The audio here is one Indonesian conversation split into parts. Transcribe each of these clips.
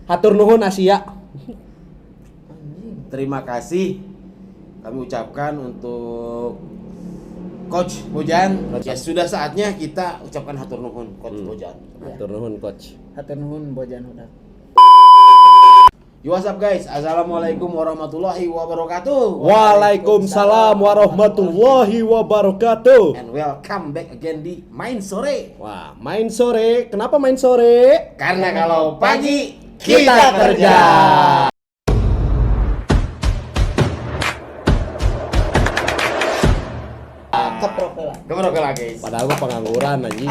Hatur nuhun Asia. Terima kasih kami ucapkan untuk Coach Bojan. Ya sudah saatnya kita ucapkan hatur nuhun Coach Bojan. Hatur nuhun coach. Hatur nuhun Bojan udah. Yo, what's up guys? Assalamualaikum warahmatullahi wabarakatuh. Waalaikumsalam warahmatullahi wabarakatuh. And welcome back again di Main Sore. Wah, main sore. Kenapa main sore? Karena kalau pagi kita kerja. Keprok lah guys. Padahal gua pengangguran anjing.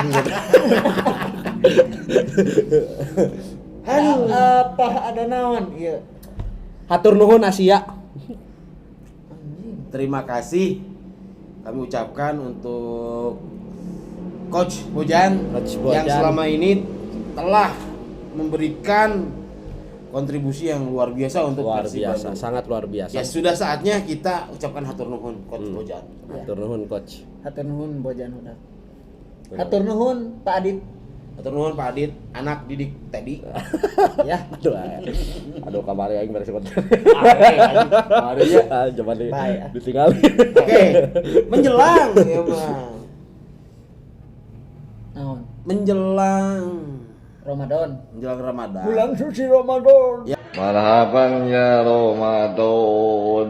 Apa ada naon? Iya. Hatur nuhun Asia. Terima kasih kami ucapkan untuk Coach Bojan, Coach Bojan yang selama ini telah memberikan kontribusi yang luar biasa untuk Luar Persib biasa, Bandung. sangat luar biasa. Ya sudah saatnya kita ucapkan hatur nuhun Coach Bojan. Hatur nuhun coach. Hatur nuhun Bojan udah. Hatur nuhun Pak Adit. Hatur nuhun Pak Adit, anak didik Teddy. Ya. Aduh kamari aing beres konten. Kamari ya. Coba Baik. ditinggalin. Oke, menjelang ya mah. Naon? Menjelang Ramadan. Ramadan. Bulan suci Ramadan. Ya. Marhaban ya Ramadan.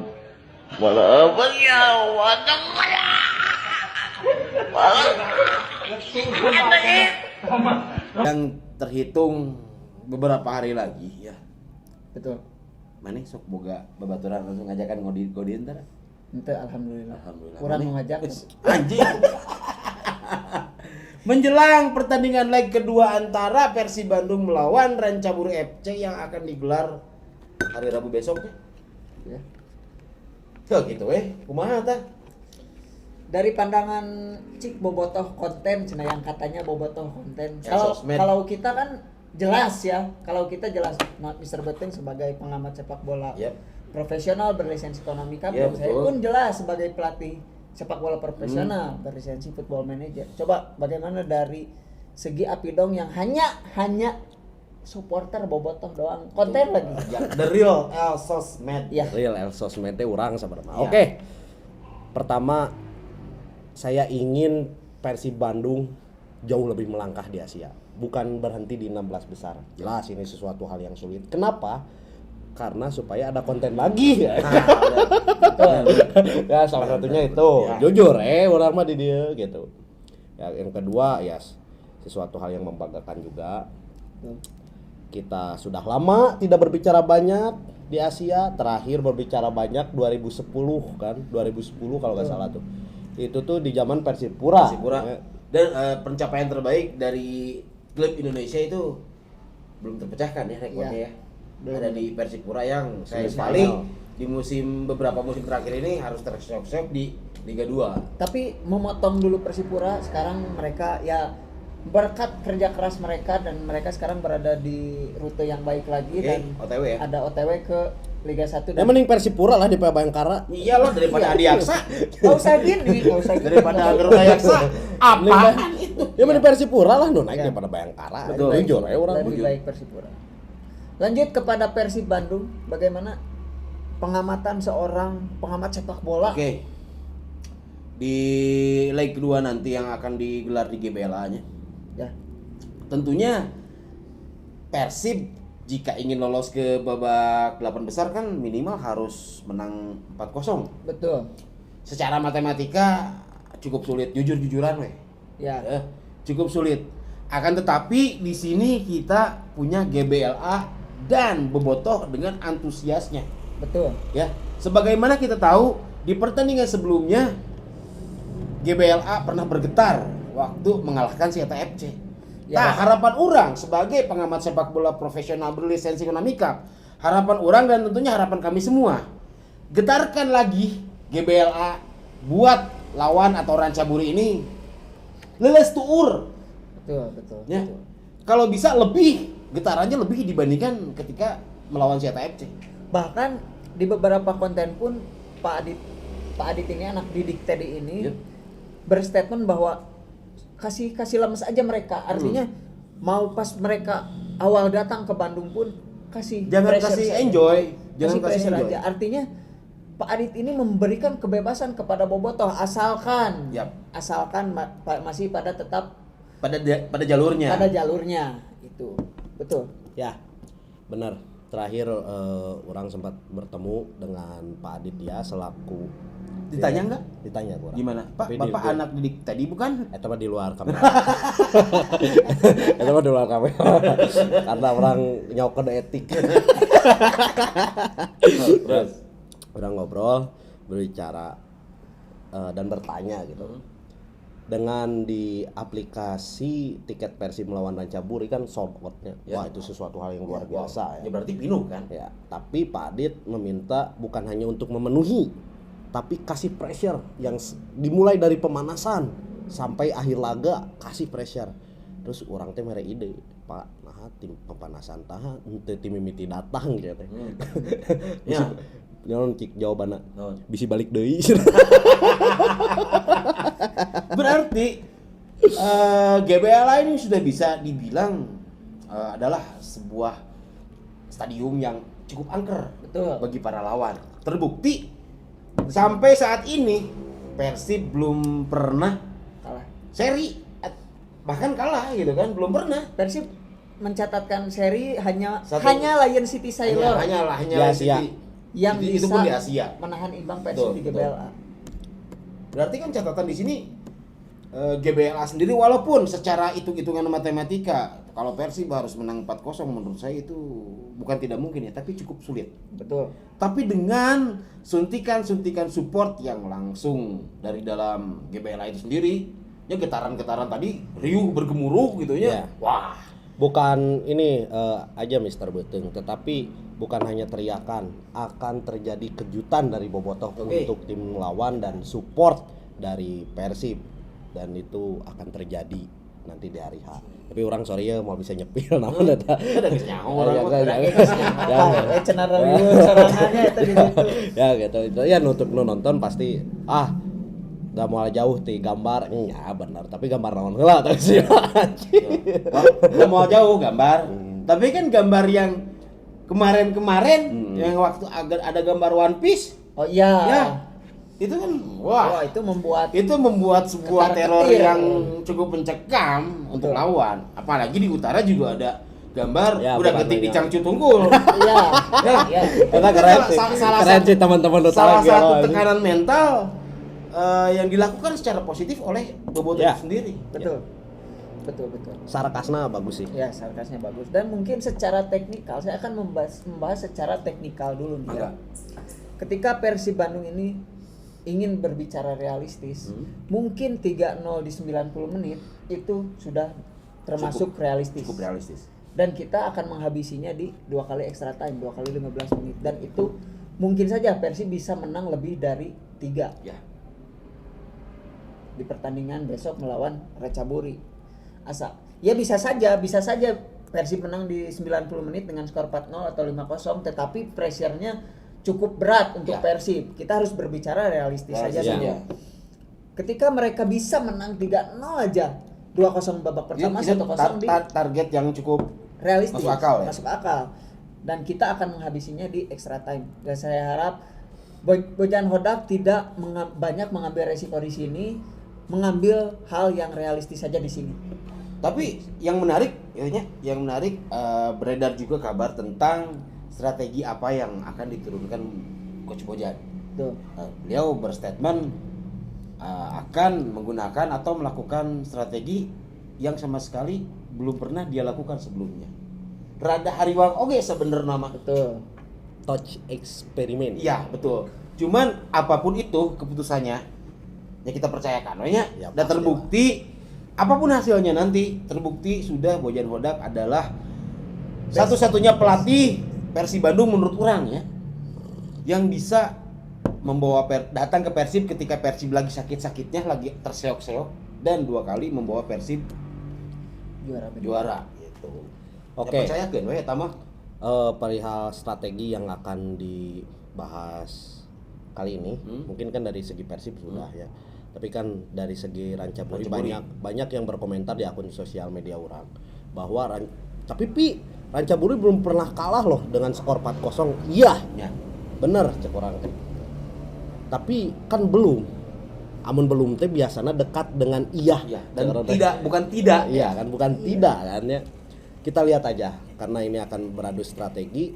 Marhaban ya Ramadan. Yang terhitung beberapa hari lagi ya. Betul. Mana sok boga babaturan langsung ngajakan ngodi entar. Ente alhamdulillah. Alhamdulillah. Kurang Maneh? mengajak. Anjing. Menjelang pertandingan leg kedua antara Persib Bandung melawan Rancaburi FC yang akan digelar hari Rabu besok Ya. Tuh gitu kumaha tah? Dari pandangan Cik bobotoh konten, cenah yang katanya bobotoh konten. Ya, Kalau sosmed. kalau kita kan jelas ya. Kalau kita jelas Mr. Beteng sebagai pengamat sepak bola Yep. profesional berlisensi ekonomi kan, Ya, saya betul. pun jelas sebagai pelatih sepak bola profesional berlisensi football manager. Coba bagaimana dari segi Apidong yang hanya supporter bobotoh doang konten lagi. Ya, the real El Sosmed. Ya. Real El Sosmed teh urang sabarna. Ya. Oke. Pertama, saya ingin Persib Bandung jauh lebih melangkah di Asia. Bukan berhenti di 16 besar. Jelas ini sesuatu hal yang sulit. Kenapa? Karena supaya ada konten lagi. Ya salah satunya itu. Ya. Jujur orang mah di dia gitu. Ya, yang kedua ya sesuatu hal yang membanggakan juga. Kita sudah lama tidak berbicara banyak di Asia. Terakhir berbicara banyak 2010 kan, 2010 kalau nggak salah tuh. Itu tuh di zaman Persipura. Persipura. Ya. Dan pencapaian terbaik dari klub Indonesia itu belum terpecahkan ya rekornya ya. Ada di Persipura yang saya paling di beberapa musim terakhir ini harus tersyok-syok di Liga 2. Tapi memotong dulu Persipura, sekarang mereka ya berkat kerja keras mereka dan mereka sekarang berada di rute yang baik lagi. Oke, Dan OTW ya. ada OTW ke Liga 1 Ya mending Persipura lah di Bayangkara. Iyalah daripada Adiaksa. Gak usah gini, gak usah gini. Daripada Garuda Yaksa. Apaan itu? Ya mending Persipura lah naik Ya. daripada Bayangkara. Betul. Jujur ya orang Lebih jujur. baik Persipura. Lanjut kepada Persib Bandung, bagaimana pengamatan seorang pengamat sepak bola? Oke. Di leg kedua nanti yang akan digelar di GBLA-nya. Ya, Tentunya Persib jika ingin lolos ke babak 8 besar kan minimal harus menang 4-0. betul. Secara matematika cukup sulit, jujur-jujuran weh. Ya, Cukup sulit. Akan tetapi di sini kita punya GBLA dan bobotoh dengan antusiasnya. betul. Ya, sebagaimana kita tahu di pertandingan sebelumnya GBLA pernah bergetar waktu mengalahkan Sieta FC. Ya. Nah, harapan orang sebagai pengamat sepak bola profesional berlisensi ekonomika, harapan orang dan tentunya harapan kami semua, getarkan lagi GBLA buat lawan atau Rancaburi ini leles tuur. Betul. Ya. Kalau bisa lebih getarannya lebih dibandingkan ketika melawan Sieta FC. Bahkan di beberapa konten pun Pak Adit ini anak didik Teddy ini Yep. berstatement bahwa kasih lemes aja mereka. Artinya mau pas mereka awal datang ke Bandung pun kasih Jangan pressure kasih saja. enjoy, jangan kasih pressure enjoy. aja. Artinya Pak Adit ini memberikan kebebasan kepada bobotoh asalkan Yap. masih pada tetap pada jalurnya. pada jalurnya itu. Betul. Ya, benar. Terakhir orang sempat bertemu dengan Pak Aditya selaku Ditanya nggak? Ditanya gua. Gimana? Pak, Tapi Bapak anak didik tadi bukan? Itu mah di luar kamera. Itu mah di luar kamera. Karena orang nyokot etik. Terus orang ngobrol, berbicara dan bertanya gitu. Dengan di aplikasi tiket Persib melawan Rancaburi kan sold out-nya. Ya. Wah, itu sesuatu hal yang luar biasa Ya berarti pinuh kan? ya. Tapi Pak Adit meminta bukan hanya untuk memenuhi, tapi kasih pressure yang dimulai dari pemanasan sampai akhir laga, kasih pressure. Terus orang teh mere ide, Pak, nah tim pemanasan tahan teu tim mimiti datang gitu teh. Ya. Nyaon cik jawabanna. Naon? Bisi balik deui. Berarti GBLA ini sudah bisa dibilang adalah sebuah stadium yang cukup angker Betul. bagi para lawan. Terbukti sampai saat ini Persib belum pernah Kalah. seri, bahkan kalah gitu kan, belum pernah. Persib mencatatkan seri hanya Satu. Lion City Sailor Hanya Di City. Asia. yang itu bisa pun di Asia. menahan imbang Persib Betul, di betul. GBLA. Berarti kan catatan di sini GBLA sendiri walaupun secara hitung-hitungan matematika kalau Persib harus menang 4-0 menurut saya itu bukan tidak mungkin ya, tapi cukup sulit. Betul. Tapi dengan suntikan-suntikan support yang langsung dari dalam GBLA itu sendiri, ya getaran-getaran tadi riuh bergemuruh gitu ya. Ya. Wah, Bukan ini aja Mister Beteng, tetapi bukan hanya teriakan, akan terjadi kejutan dari bobotoh Oke. untuk tim lawan dan support dari Persib, dan itu akan terjadi nanti di hari H. Tapi orang sorry ya mau bisa nyepil namun ada ada geus nyaho Ya, orang mah. ya, Cenah review sorangannya itu di situ. ya gitu itu ya nutup nu nonton pasti gak mau jauh ti gambar ya benar tapi gambar naon heula teh sih Nggak mau jauh gambar. Tapi kan gambar yang kemarin-kemarin yang waktu ada gambar One Piece, Oh iya. ya itu kan Wah, wah itu membuat itu membuat sebuah Ketar-ketir. teror yang cukup mencekam untuk Betul. lawan. Apalagi di utara juga ada gambar Ya, udah bukan ketik di hanya- Cangcu Tunggul. iya. Ya. Iya. Kita keren sih Salah keren satu- sih teman-teman Salah utara satu gitu. tekanan mental yang dilakukan secara positif oleh bobotoh Ya. itu sendiri. Betul. Betul, betul. Sarkasna bagus sih Ya, sarkasnya bagus. Dan mungkin secara teknikal, saya akan membahas secara teknikal dulu nih ya. Mangga. Ketika Persib Bandung ini ingin berbicara realistis, mungkin 3-0 di 90 menit itu sudah termasuk realistis. Cukup realistis. Dan kita akan menghabisinya di 2 kali extra time, 2 kali 15 menit. Dan itu mungkin saja Persib bisa menang lebih dari 3 Ya. di pertandingan besok melawan Ratchaburi. Ya bisa saja Persib menang di 90 menit dengan skor 4-0 atau 5-0, tetapi pressure-nya cukup berat untuk Ya. Persib. Kita harus berbicara realistis saja Realistis dulu. aja. Ketika mereka bisa menang 3-0 aja, 2-0 babak pertama, Itu 1-0 di target yang cukup realistis, masuk akal ya? masuk akal. Dan kita akan menghabisinya di extra time. Dan saya harap Bojan Hodak tidak banyak mengambil resiko di sini, mengambil hal yang realistis saja di sini. Tapi yang menarik, beredar juga kabar tentang strategi apa yang akan diturunkan Coach Bojan. Tuh. Beliau berstatement akan menggunakan atau melakukan strategi yang sama sekali belum pernah dia lakukan sebelumnya. Rada hariwang oke sebenarnya nama. Betul. touch eksperimen Iya betul. Cuman apapun itu keputusannya, ya kita percayakan, ya. Ya, Dan pasti terbukti apapun hasilnya nanti, terbukti sudah Bojan Hodak adalah satu-satunya pelatih Persib Bandung menurut orang ya, yang bisa membawa datang ke Persib ketika Persib lagi sakit-sakitnya, lagi terseok-seok, dan 2 kali membawa Persib juara gitu. Oke. Ya, percayakan we eta mah. Perihal strategi yang akan dibahas kali ini mungkin kan dari segi Persib sudah ya, tapi kan dari segi Rancaburi Rancaburi. banyak yang berkomentar di akun sosial media orang bahwa tapi Rancaburi belum pernah kalah loh dengan skor 4-0. Iya, Ya. bener cek orang teh. Tapi kan belum. Amun belum teh biasanya dekat dengan iya. Ya, dan cek orang teh. tidak bukan tidak. Iya kan, bukan tidak kan ya. Kita lihat aja karena ini akan beradu strategi.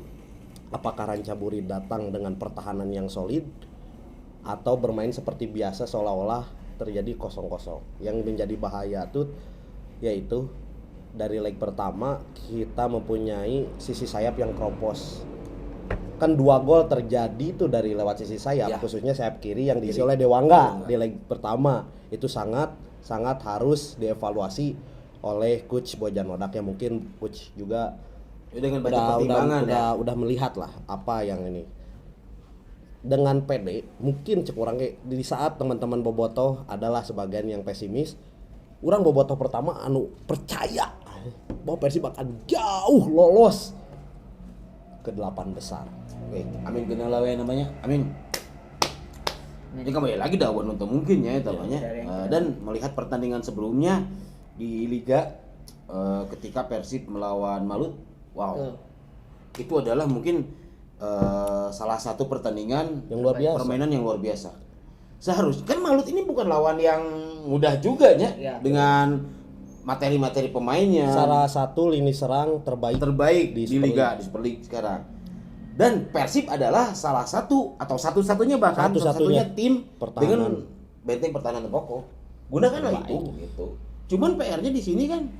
Apakah Rancaburi datang dengan pertahanan yang solid atau bermain seperti biasa seolah-olah terjadi 0-0. Yang menjadi bahaya tuh yaitu dari leg pertama kita mempunyai sisi sayap yang kropos. Kan 2 gol terjadi tuh dari lewat sisi sayap, Ya. khususnya sayap kiri yang diisi oleh Dewangga di leg pertama. Itu sangat harus dievaluasi oleh coach Bojan Hodak, yang mungkin coach juga Dengan banyak pertimbangan ya. udah melihat lah apa yang ini. Dengan pede mungkin cek orang kayak di saat teman-teman bobotoh adalah sebagian yang pesimis. Orang bobotoh pertama anu percaya bahwa Persib akan jauh lolos ke 8 besar. Oke, amin kenal we namanya. Amin. Ini kembali lagi dah nonton mungkin ya namanya. Dan melihat pertandingan sebelumnya di liga ketika Persib melawan Malut, wow. Itu adalah mungkin salah satu pertandingan Yang luar biasa. permainan yang luar biasa. Seharusnya kan Malut ini bukan lawan yang mudah juga ya, dengan materi-materi pemainnya. Salah satu lini serang terbaik di Super Liga, di Super League sekarang. Dan Persib adalah salah satu atau satu-satunya bahkan Satu-satunya satu-satunya tim pertahanan. dengan benteng pertahanan terkokoh. Gunakanlah itu gitu. Cuman PR-nya di sini kan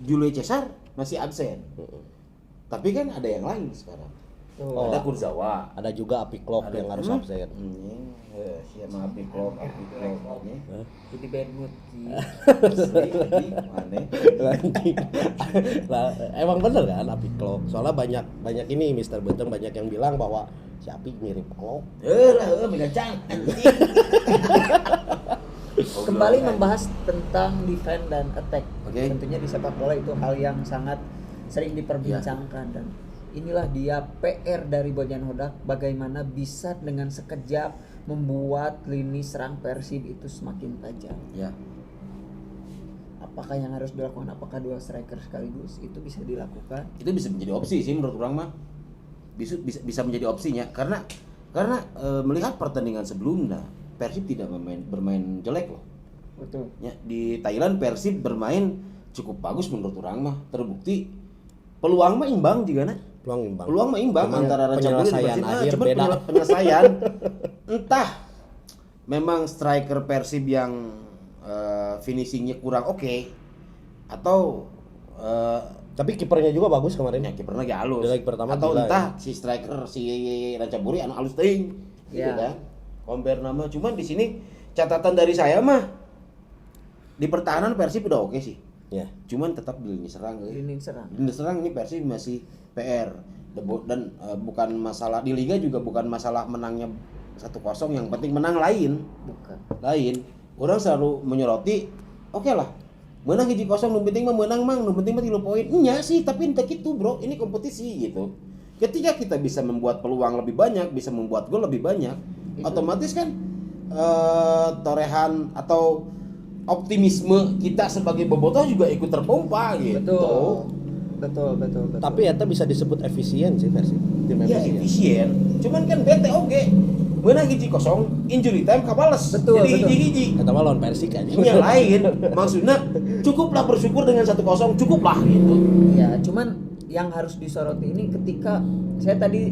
Julio Cesar masih absen. Tapi kan ada yang lain sekarang. Oh. Ada Kurzawa. Ada juga Apiklok yang harus absen. Siapa Apiklok. Jadi bad mood. Lah, emang bener kan Apiklok. Soalnya banyak ini Mr. Beteng banyak yang bilang bahwa si Api mirip Klok. Mengancang. Kembali membahas tentang defense dan attack. Oke. Tentunya di sepak bola itu hal yang sangat sering diperbincangkan dan inilah dia PR dari Bojan Hodak, bagaimana bisa dengan sekejap membuat lini serang Persib itu semakin tajam. Ya. Apakah yang harus dilakukan? Apakah 2 striker sekaligus? Itu bisa dilakukan. Itu bisa menjadi opsi sih menurut orang mah. Bisa menjadi opsinya karena melihat pertandingan sebelumnya Persib tidak bermain jelek loh. Betul. Ya, di Thailand Persib bermain cukup bagus menurut orang mah. Terbukti peluang mah imbang juga nah. Peluang mah imbang Cuman antara Rancaburi dan penyelesaian Persib. akhir Cuman beda. penyelesaian entah memang striker Persib yang finishingnya kurang oke atau Tapi kipernya juga bagus kemarin. ya kiper lagi halus. Di leg pertama atau gila, entah si striker si Rancaburi anu halus teuing gitu Ya. kan. Compare nama cuman di sini catatan dari saya mah di pertahanan Persib udah oke sih. Ya. Cuman tetap di lini serang Lini serang. Lini serang ini Persib masih PR dan bukan masalah di liga juga bukan masalah menangnya 1-0, yang penting menang lain. Orang selalu menyoroti oke lah menang 1-0 nu penting mah menang nu penting mah 3 poin. Nya sih, tapi ente gitu, Bro. Ini kompetisi gitu. Ketika kita bisa membuat peluang lebih banyak, bisa membuat gol lebih banyak, otomatis kan torehan atau optimisme kita sebagai bobotoh juga ikut terpompa gitu. Betul. Tapi eta bisa disebut efisien sih Persib. Tim Ya efisien. efisien. Cuman kan bete oge. Menang 1-0, injury time kabales. Betul, Jadi betul. hiji-hiji. Eta mah lawan Persik aja. Yang lain maksudnya cukuplah bersyukur dengan 1-0, cukuplah gitu. Ya, cuman yang harus disoroti ini ketika saya tadi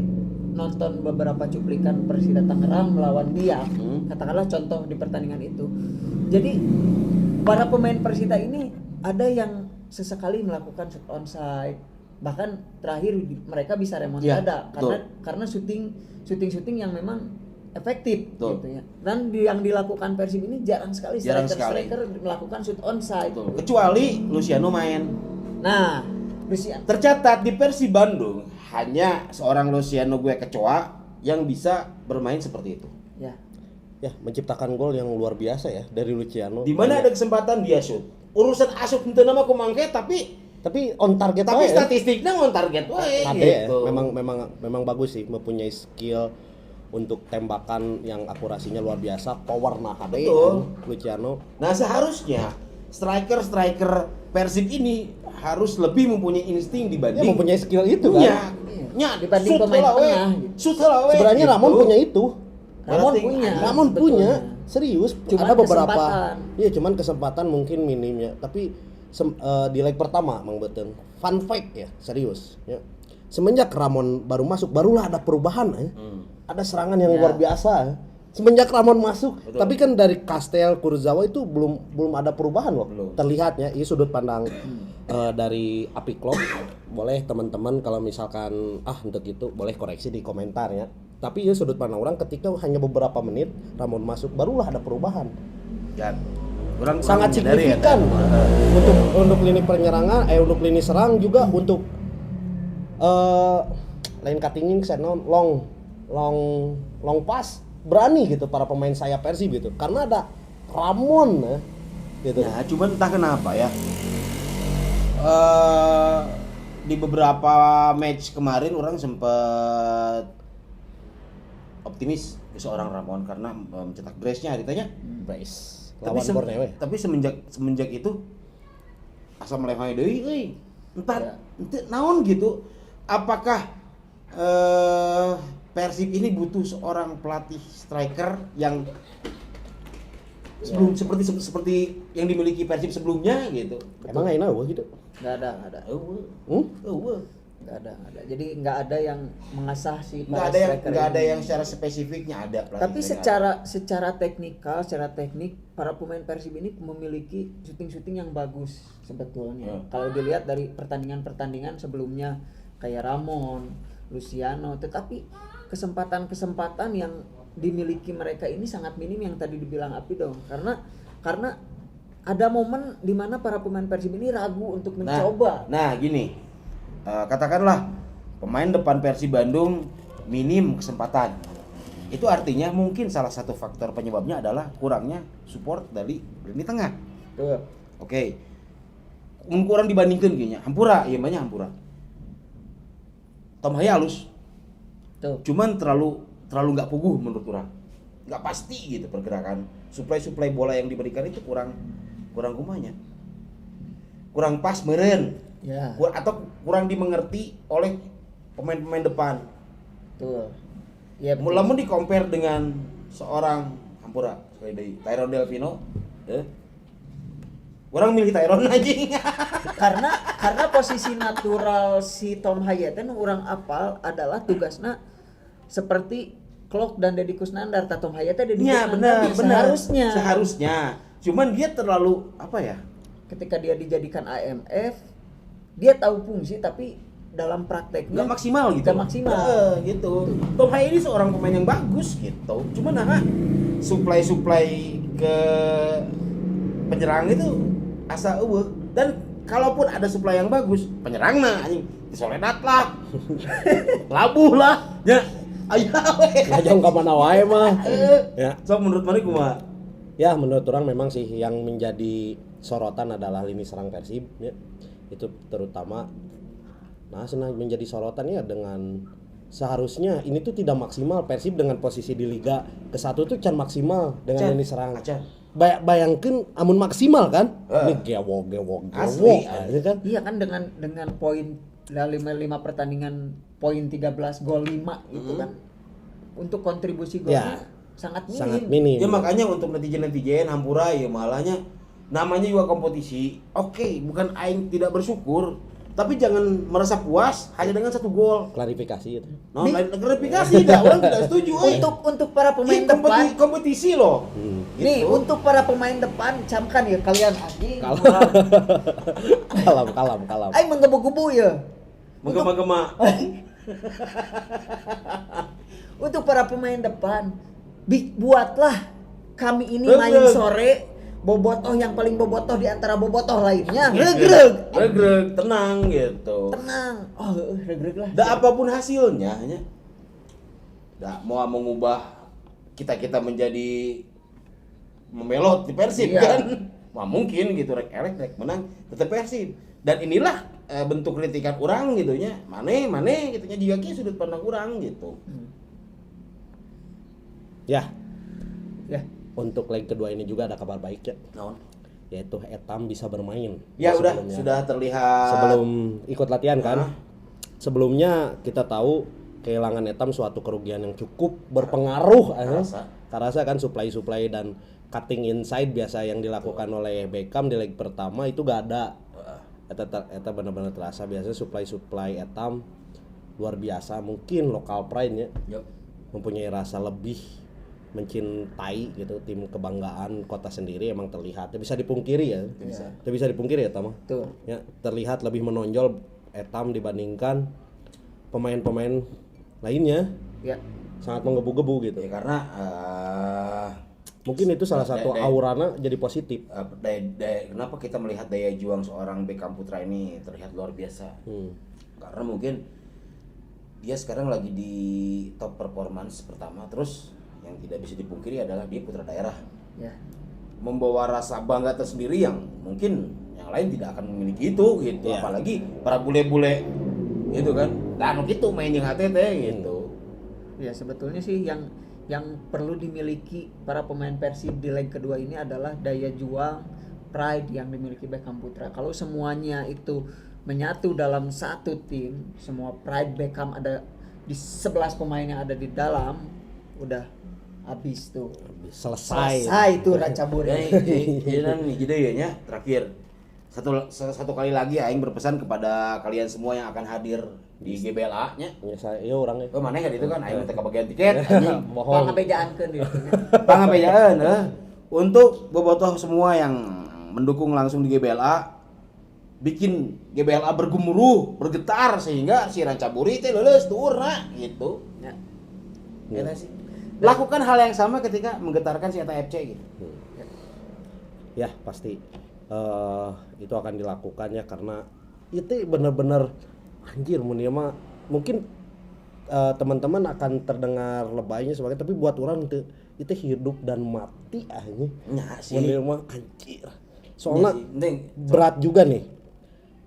nonton beberapa cuplikan Persita Tangerang melawan Biak, katakanlah contoh di pertandingan itu. Jadi para pemain Persita ini ada yang sesekali melakukan shoot onside, bahkan terakhir mereka bisa remontada karena syuting yang memang efektif. Betul. Gitu ya. Dan yang dilakukan Persib ini jarang sekali striker melakukan shoot onside. Betul. Kecuali Luciano main. Nah, Luciano Tercatat di Persib Bandung hanya seorang Luciano gue kecoa yang bisa bermain seperti itu. ya. Ya, menciptakan gol yang luar biasa ya dari Luciano. Di mana ada kesempatan dia shoot. Urusan asup henteu nama kumangke tapi on target wae. statistiknya on target wae HD gitu. ya. Memang bagus sih, mempunyai skill untuk tembakan yang akurasinya luar biasa, power nah HD Betul. Luciano. Nah, seharusnya striker Persib ini harus lebih mempunyai insting Dia dibanding mempunyai skill itu punya. kan. Nya Dibanding shoot pemain heula we. tengah. Shoot heula we, Sebenarnya gitu. Ramon punya itu. Ramon Berarti- punya. Ramon sebetulnya. punya, serius. Cuman ada beberapa. kesempatan. Iya, cuman kesempatan mungkin minimnya. Tapi di leg pertama Mang Beteng, fun fact ya, serius. Ya. Semenjak Ramon baru masuk, barulah ada perubahan. Ya. Ada serangan yang Ya. luar biasa. Ya. Semenjak Ramon masuk, Betul. tapi kan dari Castel Kurzawa itu belum ada perubahan loh. Belum. Terlihatnya, ini sudut pandang dari Api Klop. Boleh teman-teman kalau misalkan untuk itu boleh koreksi di komentar ya. Tapi ya sudut pandang orang ketika hanya beberapa menit Ramon masuk barulah ada perubahan. Dan kurang Sangat menyadari ya, signifikan untuk lini penyerangan, untuk lini serang juga untuk lain cutting long pass berani gitu para pemain sayap Persib gitu karena ada Ramon ya, gitu. Ya, cuman entah kenapa ya. Di beberapa match kemarin orang sempat optimis ke seorang Ramon karena mencetak brace-nya ditanya. Brace Tapi, lawan Borneo ya. tapi semenjak itu asa melehoi deui euy. Entah naon gitu. Apakah Persib ini butuh seorang pelatih striker yang seperti yang dimiliki Persib sebelumnya gitu. Emang enak gitu. Nggak ada. Nggak ada. Jadi nggak ada yang mengasah si para striker Nggak ada ini. yang secara spesifiknya ada pelatih. Tapi secara teknik para pemain Persib ini memiliki syuting yang bagus sebetulnya. Kalau dilihat dari pertandingan sebelumnya kayak Ramon, Luciano, tetapi kesempatan yang dimiliki mereka ini sangat minim yang tadi dibilang Api dong. Karena ada momen di mana para pemain Persib ini ragu untuk mencoba. Nah, gini. Katakanlah pemain depan Persib Bandung minim kesempatan. Itu artinya mungkin salah satu faktor penyebabnya adalah kurangnya support dari lini tengah. Tuh. Oke. Kurang dibandingkan kayaknya. Hampura, iya banyak Hampura. Tom Haya halus. Tuh. Cuman terlalu nggak puguh menurut orang. Nggak pasti gitu pergerakan. Suplai bola yang diberikan itu kurang kumanya. Kurang pas meren. Ya. Atau kurang dimengerti oleh pemain-pemain depan. Tuh. Ya, betul. Lamun di compare dengan seorang Hampura sekali deui Tyrone Delvino, orang milih Tyrone anjing. karena posisi natural si Tom Hayat orang apal adalah tugasnya seperti Klok dan Deddy Kusnandar. Tom Hayat Deddy Ya Kusnandar benar. seharusnya Cuman dia terlalu apa ya? ketika dia dijadikan AMF dia tahu fungsi tapi dalam prakteknya Nggak maksimal gitu. nggak maksimal. Gitu. Tom Haya ini seorang pemain yang bagus gitu. Cuman supply ke penyerang itu asa eueuh. Dan kalaupun ada supply yang bagus, penyerangna anjing disoledat lah. Labuh lah. Ya. Aya we. Ngajong ka mana wae mah. Ya. So menurut mana kumaha? Ya menurut orang memang sih yang menjadi sorotan adalah lini serang Persib ya. Itu terutama senang menjadi sorotan ya dengan seharusnya ini tuh tidak maksimal Persib dengan posisi di Liga ke-1 tuh can maksimal dengan lini serang. Bayangkan amun maksimal kan? Ini gewog Asli. ya kan? Iya kan dengan poin 5 pertandingan poin 13 gol 5 itu kan untuk kontribusi golnya sangat minim. Sangat minim. Ya makanya untuk netizen Hampura ya malahnya namanya juga kompetisi. Oke, bukan aing tidak bersyukur, tapi jangan merasa puas hanya dengan 1 gol. Klarifikasi itu. Nah, klarifikasi dah, orang tidak setuju. Untuk para pemain Ini depan kompetisi loh. nih Gitu. untuk para pemain depan camkan ya kalian anjing. Kalem. Aing menggebu-gebu ya. Menggema-gema. Untuk para pemain depan buatlah kami ini Regreg. main sore bobotoh yang paling bobotoh di antara bobotoh lainnya. Regreg. Tenang gitu. Tenang. Regreg lah. Da apapun hasilnya hanya mau mengubah kita menjadi membelot di Persib Iya. kan. Wah mungkin gitu rek menang tetap Persib. Dan inilah bentuk kritikan orang gitu nya. Mane gitu nya juga ki sudut pandang orang gitu. Ya, Ya. untuk leg kedua ini juga ada kabar baik ya. Naon? yaitu Etam bisa bermain. Ya udah Sebelumnya. sudah terlihat Sebelum ikut latihan kan. Ah. Sebelumnya kita tahu kehilangan Etam suatu kerugian yang cukup berpengaruh. Karasa kan supply dan cutting inside biasa yang dilakukan oleh Beckham di leg pertama itu gak ada. Eta benar-benar terasa. Biasanya supply Etam luar biasa, mungkin lokal pride ya. Yup. Mempunyai rasa lebih mencintai gitu tim kebanggaan kota sendiri, emang terlihat. Tidak bisa dipungkiri ya. Tidak bisa dipungkiri ya Tam. Tuh. Ya, terlihat lebih menonjol Etam dibandingkan pemain-pemain lainnya. Ya. Sangat menggebu-gebu gitu. Ya karena Mungkin itu salah satu aurana jadi positif. kenapa kita melihat daya juang seorang Beckham Putra ini terlihat luar biasa? Karena mungkin dia sekarang lagi di top performance pertama, terus yang tidak bisa dipungkiri adalah dia putra daerah. Ya. Membawa rasa bangga tersendiri yang mungkin yang lain tidak akan memiliki itu gitu. Iya. Apalagi para bule-bule gitu kan. Dan gitu main yang HTT gitu. Ya sebetulnya sih yang perlu dimiliki para pemain Persib di leg kedua ini adalah daya juang, pride yang dimiliki Beckham Putra. Kalau semuanya itu menyatu dalam satu tim, semua pride Beckham ada di 11 pemain yang ada di dalam, udah habis tuh. Selesai Itu Ratchaburi. Jadi ya terakhir satu kali lagi aing berpesan kepada kalian semua yang akan hadir di GBLA nya. Ya saya orangnya. Oh mana kan itu kan aing teh kebagian tiket anjing. Bang ngabejaankeun dieu. Pangapejaan untuk bobotoh semua yang mendukung langsung di GBLA, bikin GBLA bergemuruh, bergetar sehingga si Ratchaburi teh leuleus tuurna gitu. Ya. Ya sih. Lakukan hal yang sama ketika menggetarkan si Eta FC gitu. Ya pasti itu akan dilakukan ya, karena itu benar-benar anjir mungkin teman-teman akan terdengar lebaynya sebagai, tapi buat orang itu hidup dan mati aja. Nya sih. Mah anjir. Soalnya Nih, berat juga nih.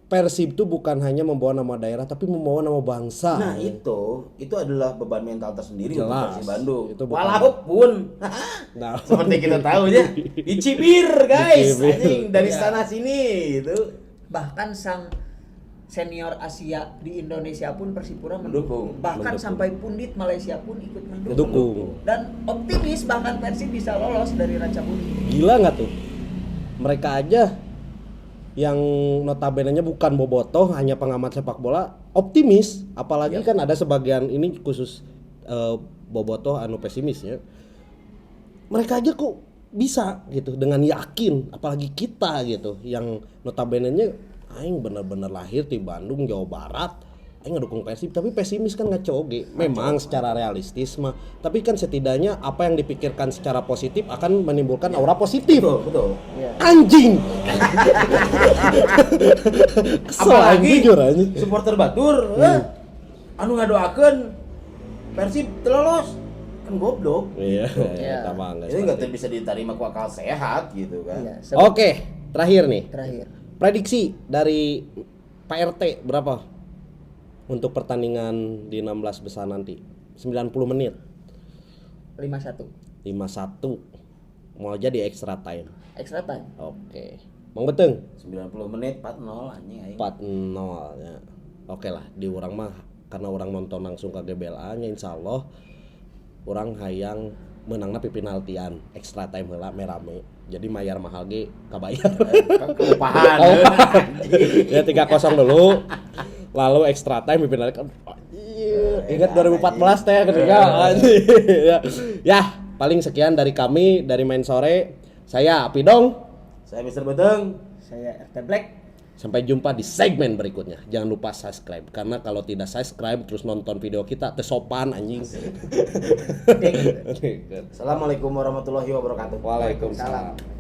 Persib itu bukan hanya membawa nama daerah tapi membawa nama bangsa. nah itu adalah beban mental tersendiri untuk Jelas. Persib Bandung. Itu bukan- Walaupun Nah. seperti kita tahu ya, dicibir guys, Dicibir. anjing dari Ya. sana sini gitu. Bahkan sang senior Asia di Indonesia pun Persipura Mendukung. Bahkan Mendukung. sampai pundit Malaysia pun ikut mendukung. Mendukung. Dan optimis bahkan Persib bisa lolos dari Ratchaburi. Gila nggak tuh? Mereka aja yang notabene-nya bukan bobotoh, hanya pengamat sepak bola, optimis. Apalagi kan ada sebagian ini khusus bobotoh anu pesimis ya. Mereka aja kok bisa gitu dengan yakin, apalagi kita gitu yang notabene-nya aing bener-bener lahir di Bandung, Jawa Barat. Aing ngedukung Persib tapi pesimis kan ngaco oge. Memang secara realistis mah, tapi kan setidaknya apa yang dipikirkan secara positif akan menimbulkan aura positif. Betul. Anjing. Kesel Apalagi jujur anjing. supporter Batur anu ngadoakeun Persib teu lolos. Kan goblok. Iya, Iya. tambah enggak. Ini nggak bisa diterima ku akal sehat gitu kan. Iya, Oke, terakhir nih. terakhir. Prediksi dari Pak RT berapa untuk pertandingan di 16 besar nanti? 90 menit. 5-1. 5-1. Mau jadi extra time. Extra time. Oke. Mang Beteng 90 menit 4-0 anjing aing. 4-0 ya. Oke lah, di urang mah karena orang nonton langsung ke GBLA nya insyaallah orang hayang menangna penaltian extra time heula merame. Jadi mayar mahal ge kabayar. Kelupahan. Ya 3-0 dulu. Lalu extra time penalti. Ingat 2014 teh ketika ya. Ya, paling sekian dari kami dari Main Sore. Saya Apidong. Saya Mr. Beteng. Saya RT Black. Sampai jumpa di segmen berikutnya. Jangan lupa subscribe karena kalau tidak subscribe terus nonton video kita tersopan anjing. Assalamualaikum warahmatullahi wabarakatuh. Waalaikumsalam.